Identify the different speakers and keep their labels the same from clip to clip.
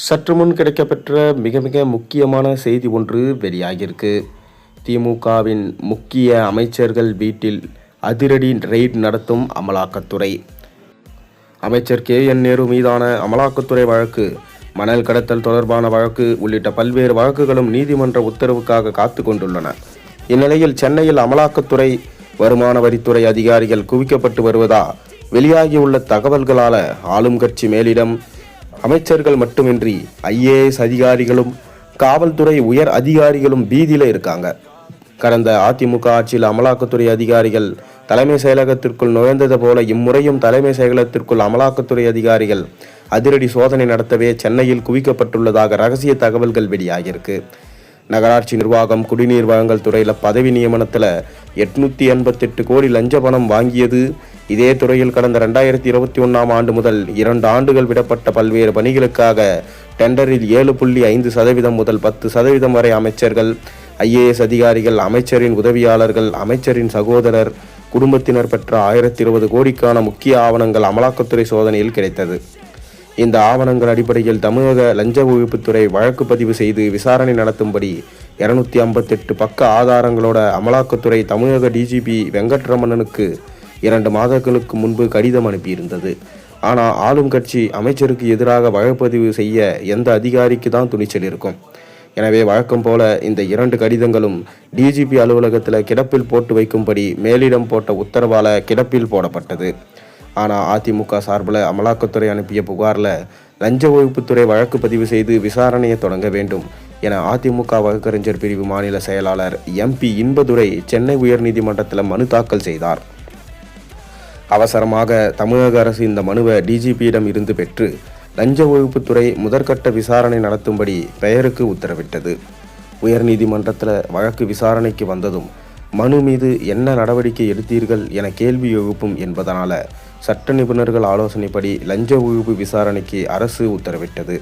Speaker 1: சற்று முன் கிடைக்கப்பெற்ற மிக முக்கியமான செய்தி ஒன்று வெளியாகியிருக்கு. திமுகவின் முக்கிய அமைச்சர்கள் வீட்டில் அதிரடி ரெய்ட் நடத்தும் அமலாக்கத்துறை. அமைச்சர் KN நேரு மீதான அமலாக்கத்துறை வழக்கு, மணல் கடத்தல் தொடர்பான வழக்கு உள்ளிட்ட பல்வேறு வழக்குகளும் நீதிமன்ற உத்தரவுக்காக காத்து கொண்டுள்ளன. இந்நிலையில் சென்னையில் அமலாக்கத்துறை, வருமான வரித்துறை அதிகாரிகள் குவிக்கப்பட்டு வருவதா வெளியாகியுள்ள தகவல்களால ஆளும் கட்சி மேலிடம் அமைச்சர்கள் மட்டுமின்றி IAS அதிகாரிகளும் காவல்துறை உயர் அதிகாரிகளும் பீதியில இருக்காங்க. கடந்த அதிமுக ஆட்சியில் அமலாக்கத்துறை அதிகாரிகள் தலைமை செயலகத்திற்குள் நுழைந்தது போல இம்முறையும் தலைமை செயலகத்திற்குள் அமலாக்கத்துறை அதிகாரிகள் அதிரடி சோதனை நடத்தவே சென்னையில் குவிக்கப்பட்டுள்ளதாக ரகசிய தகவல்கள் வெளியாகியிருக்கு. நகராட்சி நிர்வாகம், குடிநீர் வழங்கல் துறையில் பதவி நியமனத்தில் 888 கோடி லஞ்ச பணம் வாங்கியது. இதே துறையில் கடந்த 2021ஆம் ஆண்டு முதல் 2 ஆண்டுகள் விடப்பட்ட பல்வேறு பணிகளுக்காக டெண்டரில் 7.5% முதல் 10% வரை அமைச்சர்கள், IAS அதிகாரிகள், அமைச்சரின் உதவியாளர்கள், அமைச்சரின் சகோதரர், குடும்பத்தினர் பெற்ற 1020 கோடிக்கான முக்கிய ஆவணங்கள் அமலாக்கத்துறை சோதனையில் கிடைத்தது. இந்த ஆவணங்கள் அடிப்படையில் தமிழக லஞ்ச ஒழிப்புத்துறை வழக்கு பதிவு செய்து விசாரணை நடத்தும்படி 258 பக்க ஆதாரங்களோட அமலாக்கத்துறை தமிழக DGP வெங்கட்ரமணனுக்கு 2 மாதங்களுக்கு முன்பு கடிதம் அனுப்பியிருந்தது. ஆனால் ஆளும் கட்சி அமைச்சருக்கு எதிராக வழக்குப்பதிவு செய்ய எந்த அதிகாரிக்கு தான் துணிச்சல் இருக்கும்? எனவே வழக்கம் போல இந்த 2 கடிதங்களும் DGP அலுவலகத்தில் கிடப்பில் போட்டு வைக்கும்படி மேலிடம் போட்ட உத்தரவால கிடப்பில் போடப்பட்டது. ஆனால் அதிமுக சார்பில் அமலாக்கத்துறை அனுப்பிய புகாரில் லஞ்ச ஒழிப்புத்துறை வழக்கு பதிவு செய்து விசாரணையை தொடங்க வேண்டும் என அதிமுக வழக்கறிஞர் பிரிவு மாநில செயலாளர் MP இன்பதுரை சென்னை உயர்நீதிமன்றத்தில் மனு தாக்கல் செய்தார். அவசரமாக தமிழக அரசு இந்த மனுவை DGPயிடம் இருந்து பெற்று லஞ்ச ஒழிப்புத்துறை முதற்கட்ட விசாரணை நடத்தும்படி பெயருக்கு உத்தரவிட்டது. உயர்நீதிமன்றத்தில் வழக்கு விசாரணைக்கு வந்ததும் மனு மீது என்ன நடவடிக்கை எடுத்தீர்கள் என கேள்வி எழுப்பும் என்பதனால சட்ட நிபுணர்கள் ஆலோசனைப்படி லஞ்ச ஒழிப்பு விசாரணைக்கு அரசு உத்தரவிட்டது.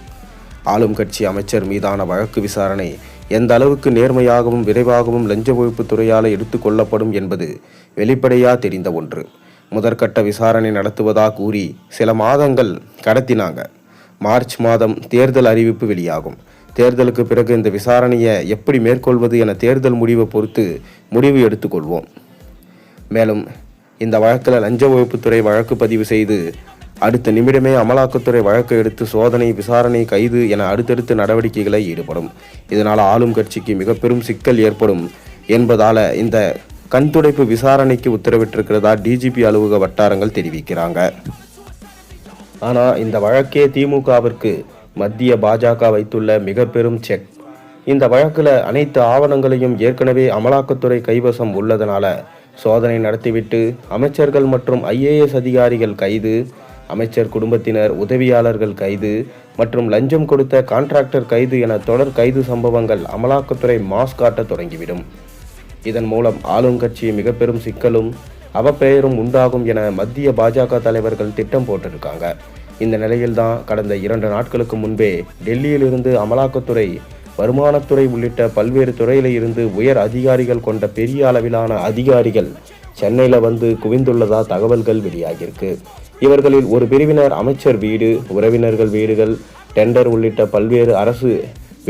Speaker 1: ஆளும் கட்சி அமைச்சர் மீதான வழக்கு விசாரணை எந்த அளவுக்கு நேர்மையாகவும் விரைவாகவும் லஞ்ச ஒழிப்பு துறையால் எடுத்துக்கொள்ளப்படும் என்பது வெளிப்படையா தெரிந்த ஒன்று. முதற்கட்ட விசாரணை நடத்துவதா கூறி சில மாதங்கள் கடத்தினாங்க. மார்ச் மாதம் தேர்தல் அறிவிப்பு வெளியாகும். தேர்தலுக்கு பிறகு இந்த விசாரணையை எப்படி மேற்கொள்வது என தேர்தல் முடிவை பொறுத்து முடிவு எடுத்துக்கொள்வோம். மேலும் இந்த வழக்கில் லஞ்ச ஒழிப்புத்துறை வழக்கு பதிவு செய்து அடுத்த நிமிடமே அமலாக்கத்துறை வழக்கு எடுத்து சோதனை, விசாரணை, கைது என அடுத்தடுத்த நடவடிக்கைகளை ஈடுபடும். இதனால் ஆளும் கட்சிக்கு மிக பெரும் சிக்கல் ஏற்படும் என்பதால இந்த கண்துடைப்பு விசாரணைக்கு உத்தரவிட்டிருக்கிறதா DGP அலுவலக வட்டாரங்கள் தெரிவிக்கிறாங்க. ஆனால் இந்த வழக்கே திமுகவிற்கு மத்திய பாஜக வைத்துள்ள மிக பெரும் செக். இந்த வழக்கில் அனைத்து ஆவணங்களையும் ஏற்கனவே அமலாக்கத்துறை கைவசம் உள்ளதனால சோதனை நடத்திவிட்டு அமைச்சர்கள் மற்றும் IAS அதிகாரிகள் கைது, அமைச்சர் குடும்பத்தினர், உதவியாளர்கள் கைது மற்றும் லஞ்சம் கொடுத்த கான்ட்ராக்டர் கைது என தொடர் கைது சம்பவங்கள் அமலாக்கத்துறை மாஸ் காட்ட தொடங்கிவிடும். இதன் மூலம் ஆளும் கட்சி மிக பெரும் சிக்கலும் அவப்பெயரும் உண்டாகும் என மத்திய பாஜக தலைவர்கள் திட்டம் போட்டிருக்காங்க. இந்த நிலையில்தான் கடந்த 2 நாட்களுக்கு முன்பே டெல்லியிலிருந்து அமலாக்கத்துறை, வருமானத்துறை உள்ளிட்ட பல்வேறு துறையில இருந்து உயர் அதிகாரிகள் கொண்ட பெரிய அளவிலான அதிகாரிகள் சென்னையில் வந்து குவிந்துள்ளதா தகவல்கள் வெளியாகியிருக்கு. இவர்களில் ஒரு பிரிவினர் அமைச்சர் வீடு, உறவினர்கள் வீடுகள், டெண்டர் உள்ளிட்ட பல்வேறு அரசு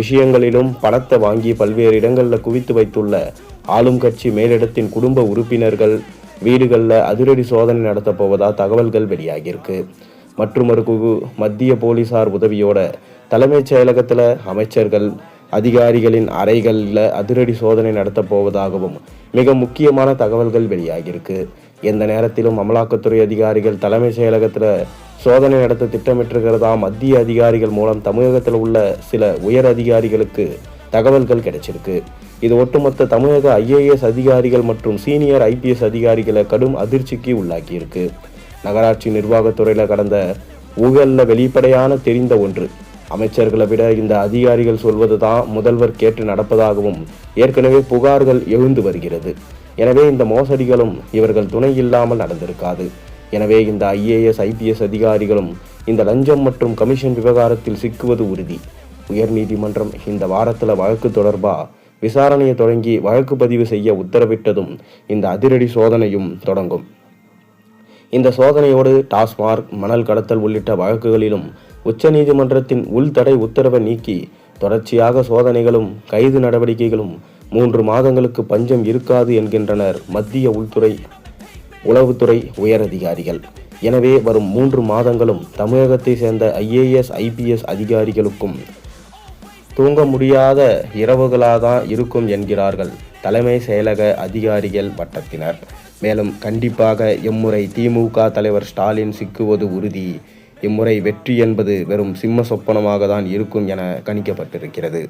Speaker 1: விஷயங்களிலும் பணத்தை வாங்கி பல்வேறு இடங்களில் குவித்து வைத்துள்ள ஆளும் கட்சி மேலிடத்தின் குடும்ப உறுப்பினர்கள் வீடுகளில் அதிரடி சோதனை நடத்த போவதா தகவல்கள் வெளியாகியிருக்கு. மற்றொரு குழு மத்திய போலீசார் உதவியோட தலைமைச் செயலகத்தில் அமைச்சர்கள், அதிகாரிகளின் அறைகளில் அதிரடி சோதனை நடத்த போவதாகவும் மிக முக்கியமான தகவல்கள் வெளியாகியிருக்கு. எந்த நேரத்திலும் அமலாக்கத்துறை அதிகாரிகள் தலைமை செயலகத்தில் சோதனை நடத்த திட்டமிட்டிருக்கிறதா மத்திய அதிகாரிகள் மூலம் தமிழகத்தில் உள்ள சில உயர் அதிகாரிகளுக்கு தகவல்கள் கிடைச்சிருக்கு. இது ஒட்டுமொத்த தமிழக IAS அதிகாரிகள் மற்றும் சீனியர் IPS அதிகாரிகளை கடும் அதிர்ச்சிக்கு உள்ளாக்கியிருக்கு. நகராட்சி நிர்வாகத்துறையில் கடந்த ஊழலில் வெளிப்படையான தெரிந்த ஒன்று. அமைச்சர்களை விட இந்த அதிகாரிகள் சொல்வது தான் முதல்வர் கேட்டு நடப்பதாகவும் ஏற்கனவே புகார்கள் எழுந்து வருகிறது. எனவே இந்த மோசடிகளும் இவர்கள் துணை இல்லாமல் நடந்திருக்காது. எனவே இந்த IAS IPS அதிகாரிகளும் இந்த லஞ்சம் மற்றும் கமிஷன் விவகாரத்தில் சிக்குவது உறுதி. உயர்நீதிமன்றம் இந்த வாரத்தில் வழக்கு தொடர்பாக விசாரணையை தொடங்கி வழக்கு பதிவு செய்ய உத்தரவிட்டதும் இந்த அதிரடி சோதனையும் தொடங்கும். இந்த சோதனையோடு டாஸ்மார்க், மணல் கடத்தல் உள்ளிட்ட வழக்குகளிலும் உச்சநீதிமன்றத்தின் உள்தடை உத்தரவை நீக்கி தொடர்ச்சியாக சோதனைகளும் கைது நடவடிக்கைகளும் 3 மாதங்களுக்கு பஞ்சம் இருக்காது என்கின்றனர் மத்திய உளவுத்துறை உயரதிகாரிகள். எனவே வரும் 3 மாதங்களும் தமிழகத்தை சேர்ந்த IAS IPS அதிகாரிகளுக்கும் தூங்க முடியாத இரவுகளாதான் இருக்கும் என்கிறார்கள் தலைமை செயலக அதிகாரிகள் வட்டத்தினர். மேலும் கண்டிப்பாக இம்முறை திமுக தலைவர் ஸ்டாலின் சிக்குவது உறுதி. இம்முறை வெற்றி என்பது வெறும் சிம்ம சொப்பனமாக தான் இருக்கும் என கணிக்கப்பட்டிருக்கிறது.